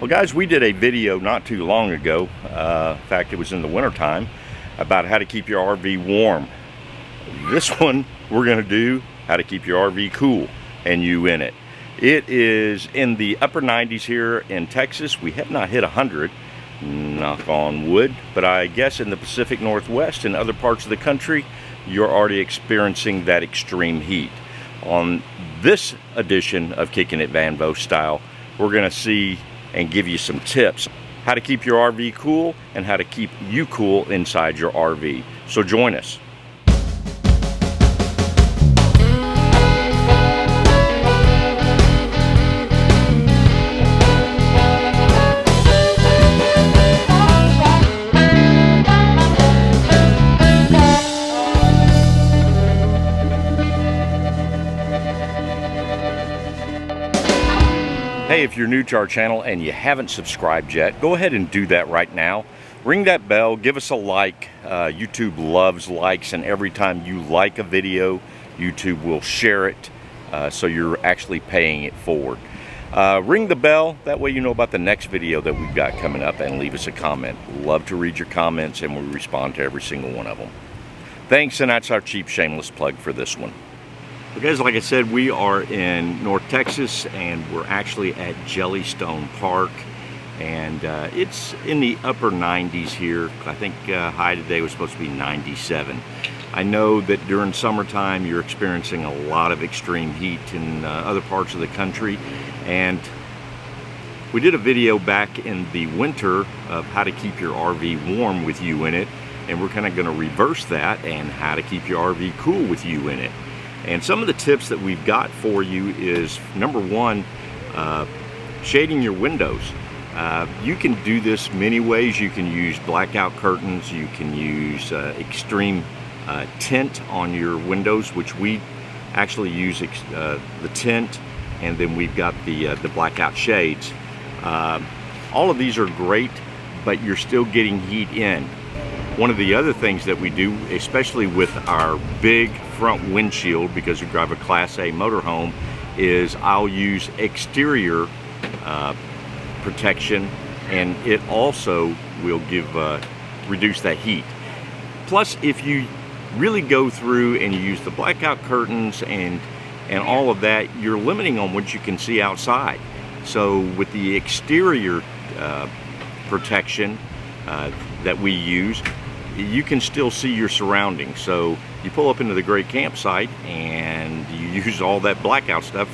Well guys, we did a video not too long ago, in fact it was in the winter time, about how to keep your RV warm. This one we're going to do how to keep your RV cool and you in it. It is in the upper 90s here in Texas. We have not hit 100, knock on wood, but I guess in the Pacific Northwest and other parts of the country you're already experiencing that extreme heat. On this edition of Kicking It Vanvo Style, we're going to see and give you some tips how to keep your RV cool and how to keep you cool inside your RV. So join us. Hey, if you're new to our channel and you haven't subscribed yet, go ahead and do that right now. Ring that bell, give us a like. YouTube loves likes, and every time you like a video, YouTube will share it, so you're actually paying it forward. Ring the bell, that way you know about the next video that we've got coming up, and leave us a comment. Love to read your comments, and we respond to every single one of them. Thanks, and that's our cheap shameless plug for this one. Well guys, like I said, we are in North Texas and we're actually at Jellystone Park, and it's in the upper 90s here. I think high today was supposed to be 97. I know that during summertime you're experiencing a lot of extreme heat in other parts of the country, and we did a video back in the winter of how to keep your RV warm with you in it, and we're kind of going to reverse that and how to keep your RV cool with you in it. And some of the tips that we've got for you is, number one, shading your windows. You can do this many ways. You can use blackout curtains, you can use extreme tint on your windows, which we actually use the tint, and then we've got the blackout shades. All of these are great, but you're still getting heat in. One of the other things that we do, especially with our big front windshield, because we drive a Class A motorhome, is I'll use exterior protection, and it also will reduce that heat. Plus, if you really go through and you use the blackout curtains and all of that, you're limiting on what you can see outside. So with the exterior protection that we use, you can still see your surroundings. So you pull up into the great campsite and you use all that blackout stuff,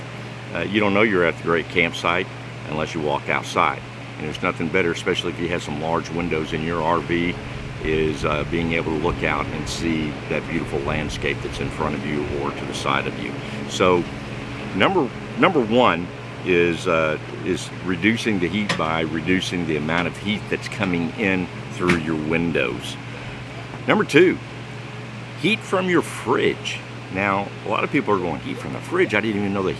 you don't know you're at the great campsite unless you walk outside. And there's nothing better, especially if you have some large windows in your RV, is being able to look out and see that beautiful landscape that's in front of you or to the side of you. So number one is reducing the heat by reducing the amount of heat that's coming in through your windows. Number two, heat from your fridge. Now, a lot of people are going, heat from the fridge? I didn't even know the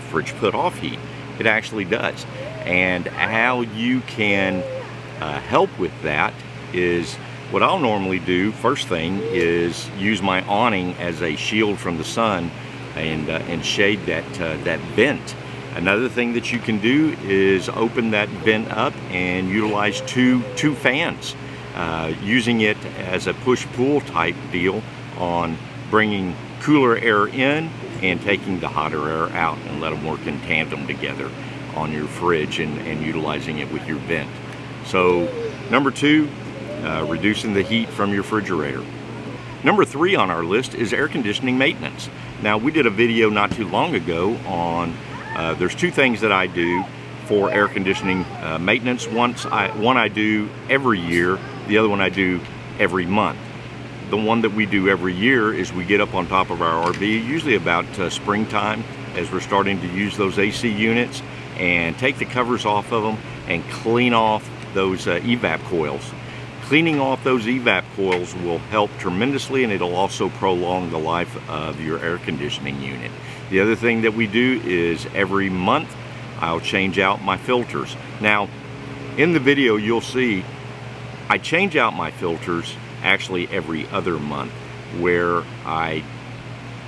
fridge put off heat. It actually does. And how you can help with that is, what I'll normally do, first thing, is use my awning as a shield from the sun and shade that vent. Another thing that you can do is open that vent up and utilize two fans. Using it as a push-pull type deal on bringing cooler air in and taking the hotter air out, and let them work in tandem together on your fridge and utilizing it with your vent. So number two, reducing the heat from your refrigerator. Number three on our list is air conditioning maintenance. Now, we did a video not too long ago on there's two things that I do for air conditioning maintenance. One I do every year, the other one I do every month. The one that we do every year is we get up on top of our RV, usually about springtime, as we're starting to use those AC units, and take the covers off of them and clean off those evap coils. Cleaning off those evap coils will help tremendously, and it'll also prolong the life of your air conditioning unit. The other thing that we do is every month I'll change out my filters. Now, in the video you'll see I change out my filters actually every other month, where I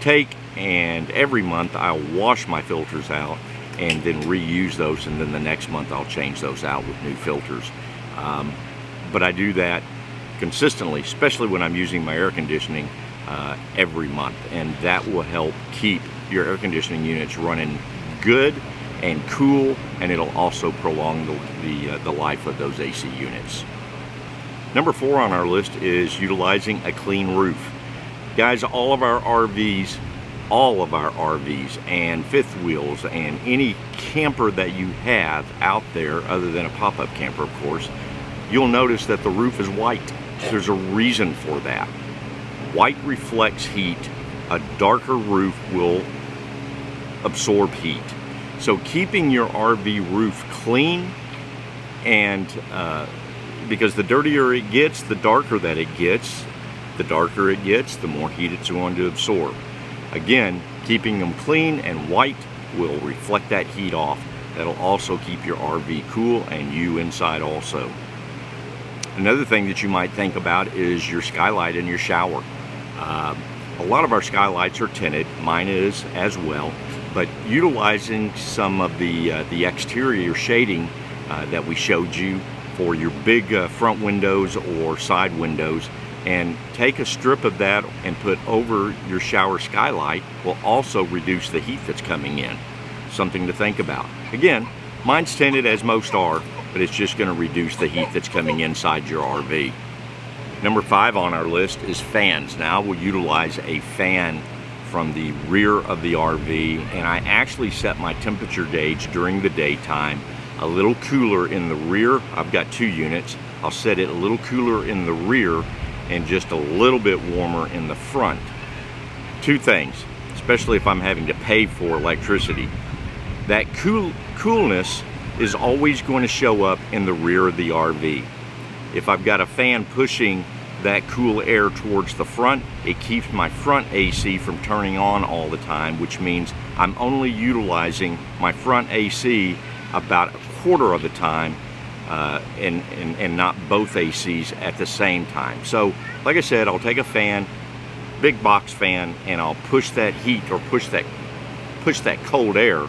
take and every month I'll wash my filters out and then reuse those, and then the next month I'll change those out with new filters. But I do that consistently, especially when I'm using my air conditioning every month, and that will help keep your air conditioning units running good and cool, and it'll also prolong the life of those AC units. Number 4 on our list is utilizing a clean roof. Guys, all of our RVs and fifth wheels and any camper that you have out there, other than a pop-up camper of course, you'll notice that the roof is white. There's a reason for that. White reflects heat. A darker roof will absorb heat. So keeping your RV roof clean, and because the dirtier it gets, the darker that it gets, the darker it gets, the more heat it's going to absorb. Again, keeping them clean and white will reflect that heat off. That'll also keep your RV cool and you inside also. Another thing that you might think about is your skylight in your shower. A lot of our skylights are tinted, mine is as well, but utilizing some of the exterior shading that we showed you for your big front windows or side windows, and take a strip of that and put over your shower skylight will also reduce the heat that's coming in. Something to think about. Again, mine's tinted as most are, but it's just going to reduce the heat that's coming inside your RV. Number 5 on our list is fans. Now we'll utilize a fan from the rear of the RV, and I actually set my temperature gauge during the daytime a little cooler in the rear. I've got 2 units. I'll set it a little cooler in the rear and just a little bit warmer in the front. 2 things, especially if I'm having to pay for electricity. That coolness is always going to show up in the rear of the RV. If I've got a fan pushing that cool air towards the front, it keeps my front AC from turning on all the time, which means I'm only utilizing my front AC about a quarter of the time, and not both ACs at the same time. So like I said, I'll take a fan, big box fan, and I'll push that heat, or push that cold air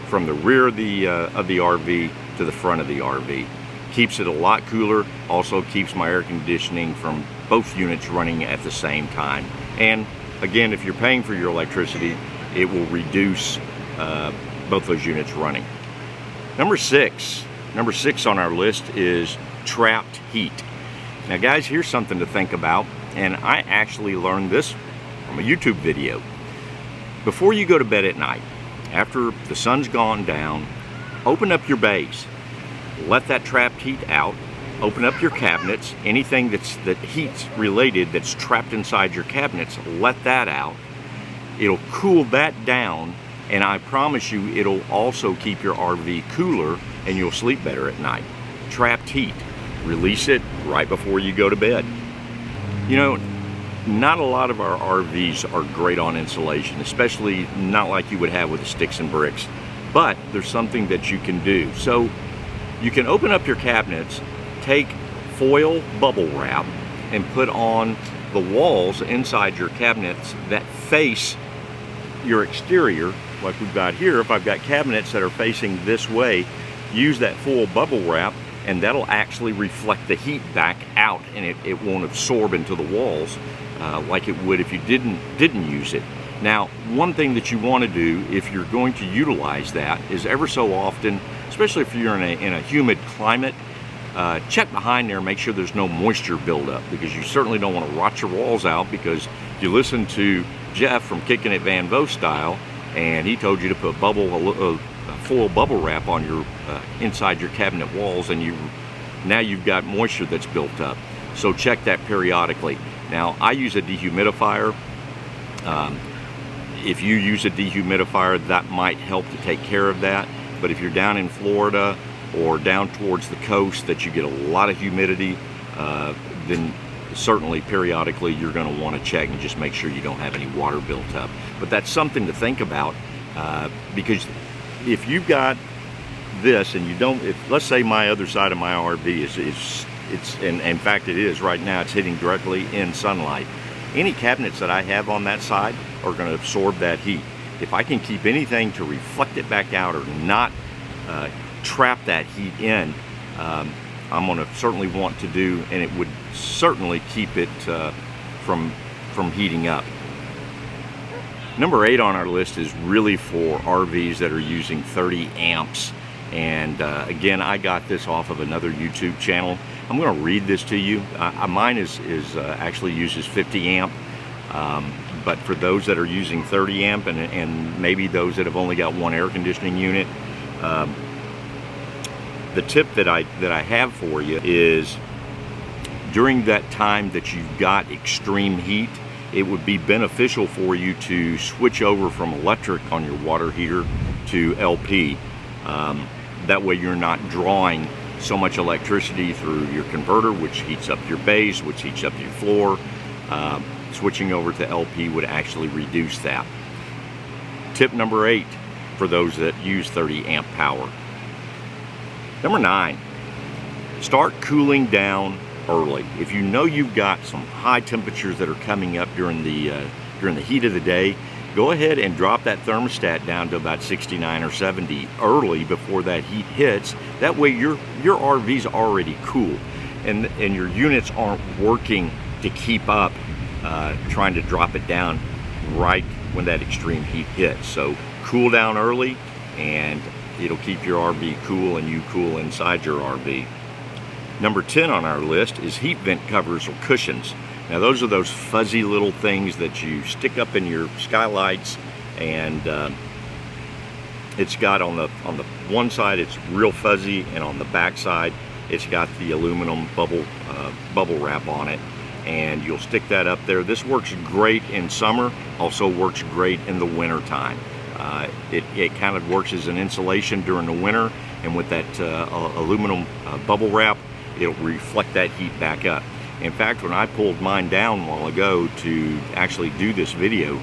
from the rear of the RV to the front of the RV. Keeps it a lot cooler, also keeps my air conditioning from both units running at the same time. And again, if you're paying for your electricity, it will reduce both those units running. Number six on our list is trapped heat. Now guys, here's something to think about, and I actually learned this from a YouTube video. Before you go to bed at night, after the sun's gone down, open up your bays. Let that trapped heat out. Open up your cabinets. Anything that heat's related that's trapped inside your cabinets, let that out. It'll cool that down, and I promise you it'll also keep your RV cooler and you'll sleep better at night. Trapped heat. Release it right before you go to bed. You know, not a lot of our RVs are great on insulation, especially not like you would have with the sticks and bricks, but there's something that you can do. So you can open up your cabinets, take foil bubble wrap, and put on the walls inside your cabinets that face your exterior, like we've got here. If I've got cabinets that are facing this way, use that foil bubble wrap, and that'll actually reflect the heat back out, and it won't absorb into the walls like it would if you didn't use it. Now, one thing that you want to do if you're going to utilize that is every so often, especially if you're in a humid climate, check behind there and make sure there's no moisture buildup, because you certainly don't want to rot your walls out. Because you listen to Jeff from Kicking It Van Vo Style, and he told you to put a foil bubble wrap on your inside your cabinet walls, and now you've got moisture that's built up. So check that periodically. Now, I use a dehumidifier. If you use a dehumidifier, that might help to take care of that. But if you're down in Florida or down towards the coast that you get a lot of humidity, then certainly periodically you're going to want to check and just make sure you don't have any water built up. But that's something to think about, because if you've got this and you don't, let's say my other side of my RV and in fact it is right now, it's hitting directly in sunlight. Any cabinets that I have on that side are going to absorb that heat. if I can keep anything to reflect it back out or not trap that heat in, I'm going to certainly want to do, and it would certainly keep it from heating up. Number 8 on our list is really for RVs that are using 30 amps. And again, I got this off of another YouTube channel. I'm going to read this to you. Mine is actually uses 50 amp. But for those that are using 30 amp and maybe those that have only got one air conditioning unit, the tip that I have for you is, during that time that you've got extreme heat, it would be beneficial for you to switch over from electric on your water heater to LP. That way you're not drawing so much electricity through your converter, which heats up your base, which heats up your floor. Switching over to LP would actually reduce that. Tip number 8 for those that use 30 amp power. Number 9, start cooling down early. If you know you've got some high temperatures that are coming up during the heat of the day, go ahead and drop that thermostat down to about 69 or 70 early before that heat hits. That way your RV's already cool, and your units aren't working to keep up, trying to drop it down right when that extreme heat hits. So cool down early, and it'll keep your RV cool and you cool inside your RV. Number 10 on our list is heat vent covers or cushions. Now those are those fuzzy little things that you stick up in your skylights, and it's got on the one side it's real fuzzy, and on the back side it's got the aluminum bubble wrap on it, and you'll stick that up there. This works great in summer, also works great in the winter time. It kind of works as an insulation during the winter, and with that aluminum bubble wrap, it'll reflect that heat back up. In fact, when I pulled mine down a while ago to actually do this video,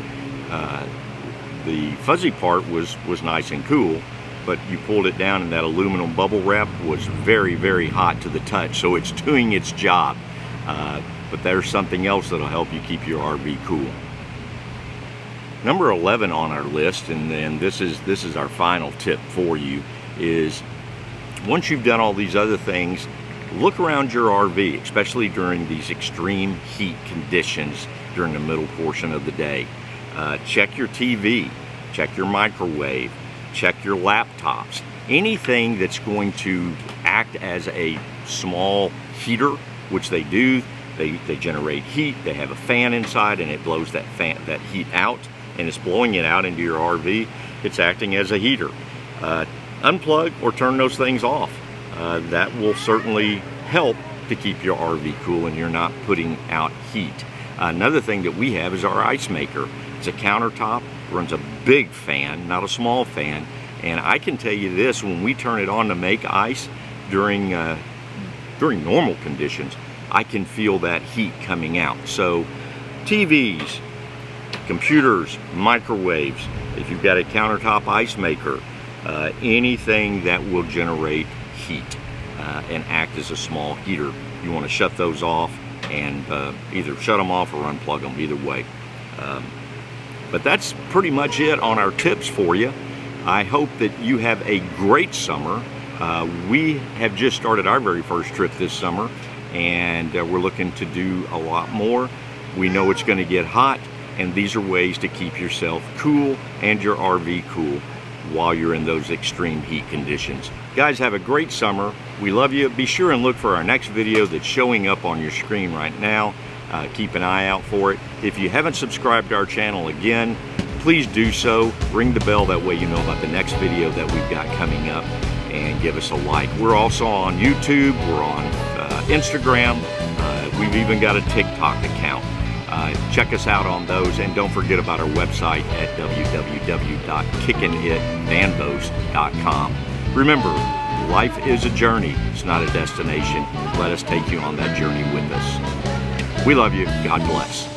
the fuzzy part was nice and cool, but you pulled it down and that aluminum bubble wrap was very, very hot to the touch, so it's doing its job. But there's something else that'll help you keep your RV cool. Number 11 on our list, and then this is our final tip for you, is once you've done all these other things, look around your RV, especially during these extreme heat conditions during the middle portion of the day. Check your TV, check your microwave, check your laptops. Anything that's going to act as a small heater, which they do, they generate heat, they have a fan inside, and it blows that heat out, and it's blowing it out into your RV. It's acting as a heater. Unplug or turn those things off. That will certainly help to keep your RV cool and you're not putting out heat. Another thing that we have is our ice maker. It's a countertop, runs a big fan, not a small fan, and I can tell you this, when we turn it on to make ice during normal conditions, I can feel that heat coming out. So TVs, computers, microwaves, if you've got a countertop ice maker, anything that will generate heat and act as a small heater, you want to shut those off, and either shut them off or unplug them, either way. But that's pretty much it on our tips for you. I hope that you have a great summer. We have just started our very first trip this summer, and we're looking to do a lot more. We know it's going to get hot, and these are ways to keep yourself cool and your RV cool while you're in those extreme heat conditions. Guys, have a great summer. We love you. Be sure and look for our next video that's showing up on your screen right now. Keep an eye out for it. If you haven't subscribed to our channel, again, please do so. Ring the bell, that way you know about the next video that we've got coming up, and give us a like. We're also on YouTube, we're on Instagram, we've even got a TikTok account. Check us out on those, and don't forget about our website at www.kickinitvanboast.com. Remember, life is a journey, it's not a destination. Let us take you on that journey with us. We love you. God bless.